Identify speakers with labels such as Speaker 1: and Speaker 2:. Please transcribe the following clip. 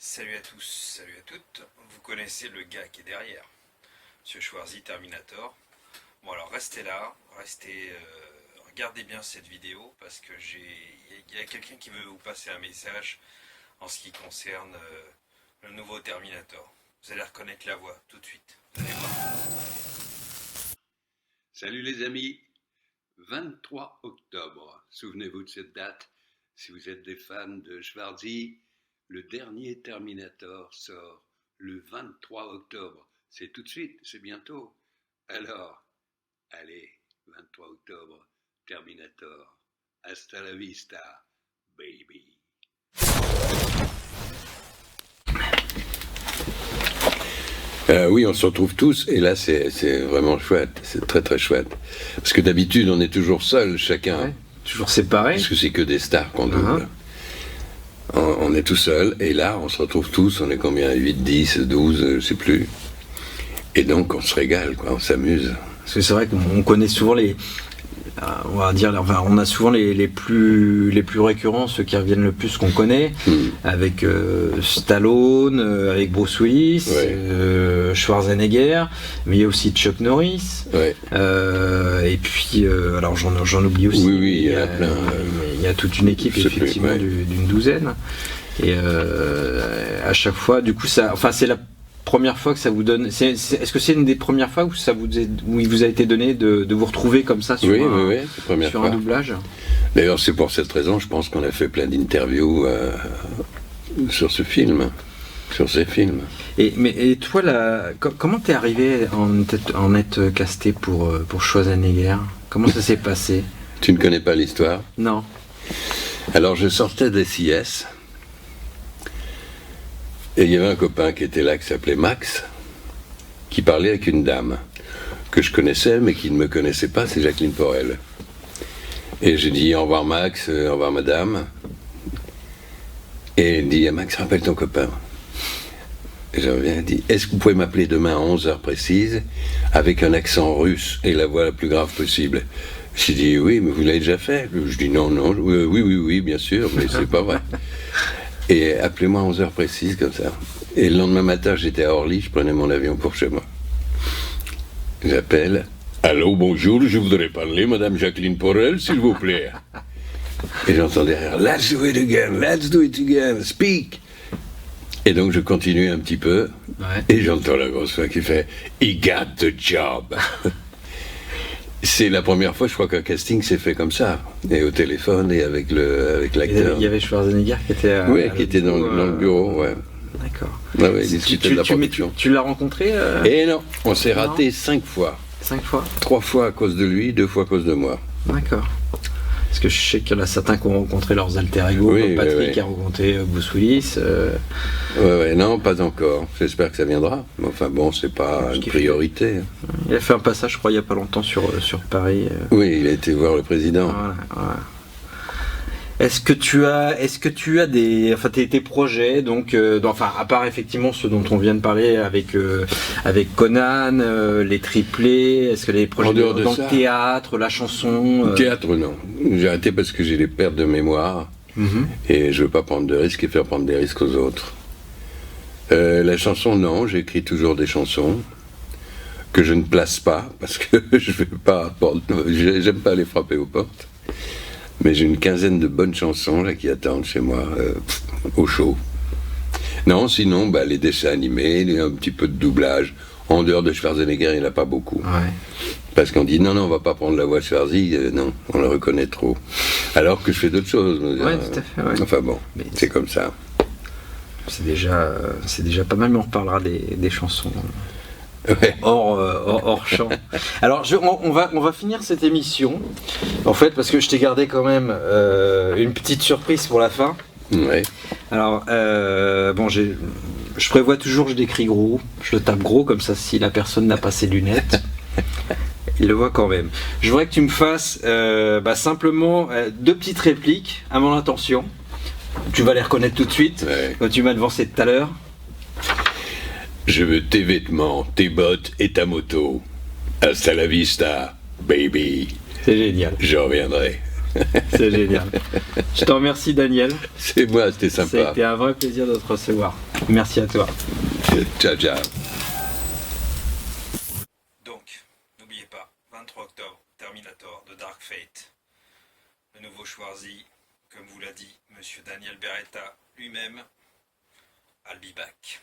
Speaker 1: Salut à tous, salut à toutes. Vous connaissez le gars qui est derrière, Monsieur Schwarzy, Terminator. Bon alors restez là, regardez bien cette vidéo parce que il y a quelqu'un qui veut vous passer un message en ce qui concerne le nouveau Terminator. Vous allez reconnaître la voix tout de suite. Vous allez voir.
Speaker 2: Salut les amis, 23 octobre, souvenez-vous de cette date, si vous êtes des fans de Schwarzy, le dernier Terminator sort le 23 octobre, c'est tout de suite, c'est bientôt. Alors, allez, 23 octobre, Terminator, hasta la vista, baby.
Speaker 3: Oui, on se retrouve tous, et là c'est vraiment chouette, c'est très très chouette. Parce que d'habitude on est toujours seul, chacun.
Speaker 4: Ouais, toujours séparés.
Speaker 3: Parce que c'est que des stars qu'on double. On est tout seul, et là on se retrouve tous, on est combien, 8, 10, 12, je sais plus. Et donc on se régale, quoi, on s'amuse.
Speaker 4: Parce que c'est vrai qu'on connaît souvent on va dire, enfin, on a souvent les plus récurrents, ceux qui reviennent le plus qu'on connaît, avec Stallone, avec Bruce Willis, Schwarzenegger, mais il y a aussi Chuck Norris, et puis, alors j'en oublie aussi.
Speaker 3: Oui, il y en a plein.
Speaker 4: Il y a toute une équipe, effectivement, d'une douzaine. Et à chaque fois, du coup, c'est la première fois que ça vous donne. Est-ce que c'est une des premières fois où il vous a été donné de vous retrouver comme ça sur un doublage?
Speaker 3: D'ailleurs, c'est pour cette raison, je pense qu'on a fait plein d'interviews sur ce film, sur ces films.
Speaker 4: Et toi, comment t'es arrivé en être casté pour Schwarzenegger? Comment ça s'est passé?
Speaker 3: Tu ne connais pas l'histoire?
Speaker 4: Non.
Speaker 3: Alors, je sortais des SIS. Et il y avait un copain qui était là, qui s'appelait Max, qui parlait avec une dame que je connaissais, mais qui ne me connaissait pas, c'est Jacqueline Porel. Et j'ai dit au revoir Max, au revoir madame. Et il dit, Max, rappelle ton copain. Et je reviens, il dit, est-ce que vous pouvez m'appeler demain à 11h précise, avec un accent russe et la voix la plus grave possible? J'ai dit, oui, mais vous l'avez déjà fait. Je dis, non, oui, bien sûr, mais c'est pas vrai. Et appelez-moi à 11h précise, comme ça. Et le lendemain matin, j'étais à Orly, je prenais mon avion pour chez moi. J'appelle. Allô, bonjour, je voudrais parler, Madame Jacqueline Porel, s'il vous plaît. Et j'entends derrière, let's do it again, speak. Et donc je continue un petit peu, et j'entends la grosse voix qui fait, he got the job. C'est la première fois, je crois, qu'un casting s'est fait comme ça, et au téléphone et avec l'acteur.
Speaker 4: Il y avait Schwarzenegger qui était.
Speaker 3: Qui était dans le bureau, ouais.
Speaker 4: D'accord.
Speaker 3: Il discutait de la production.
Speaker 4: Tu l'as rencontré
Speaker 3: Et non, on s'est raté 5 fois.
Speaker 4: 5 fois. 3
Speaker 3: fois à cause de lui, 2 fois à cause de moi.
Speaker 4: D'accord. Parce que je sais qu'il y en a certains qui ont rencontré leurs alter ego, comme Patrick qui a rencontré Bruce Willis.
Speaker 3: Non, pas encore. J'espère que ça viendra. Mais enfin bon, c'est pas une priorité.
Speaker 4: Il a fait un passage, je crois, il n'y a pas longtemps sur Paris.
Speaker 3: Oui, il a été voir le président.
Speaker 4: Voilà. Est-ce que tu as tes projets, donc, à part effectivement ceux dont on vient de parler avec Conan, les triplés, est-ce que les projets dans le théâtre, la chanson
Speaker 3: Théâtre, non. J'ai arrêté parce que j'ai des pertes de mémoire et je veux pas prendre de risques et faire prendre des risques aux autres. La chanson, non, j'écris toujours des chansons que je ne place pas parce que j'aime pas aller frapper aux portes. Mais j'ai une quinzaine de bonnes chansons là qui attendent chez moi au chaud. Non, sinon, les dessins animés, un petit peu de doublage. En dehors de Schwarzenegger, il n'y en a pas beaucoup. Parce qu'on dit non, on va pas prendre la voix de Schwarzy, non, on le reconnaît trop. Alors que je fais d'autres choses.
Speaker 4: Tout à fait.
Speaker 3: Enfin bon, c'est comme ça.
Speaker 4: C'est déjà pas mal, mais on reparlera des chansons. Hors champ. Alors on va finir cette émission en fait parce que je t'ai gardé quand même une petite surprise pour la fin. Alors je prévois toujours, je décris gros, je le tape gros comme ça, si la personne n'a pas ses lunettes il le voit quand même. Je voudrais que tu me fasses simplement 2 petites répliques à mon intention. Tu vas les reconnaître tout de suite quand tu m'as devancé tout à l'heure.
Speaker 3: Je veux tes vêtements, tes bottes et ta moto. Hasta la vista, baby.
Speaker 4: C'est génial.
Speaker 3: Je reviendrai.
Speaker 4: C'est génial. Je te remercie, Daniel.
Speaker 3: C'est moi, c'était sympa.
Speaker 4: C'était un vrai plaisir de te recevoir. Merci à toi.
Speaker 3: Ciao, ciao.
Speaker 1: Donc, n'oubliez pas, 23 octobre, Terminator de Dark Fate. Le nouveau Schwarzy, comme vous l'a dit Monsieur Daniel Beretta lui-même, I'll be back.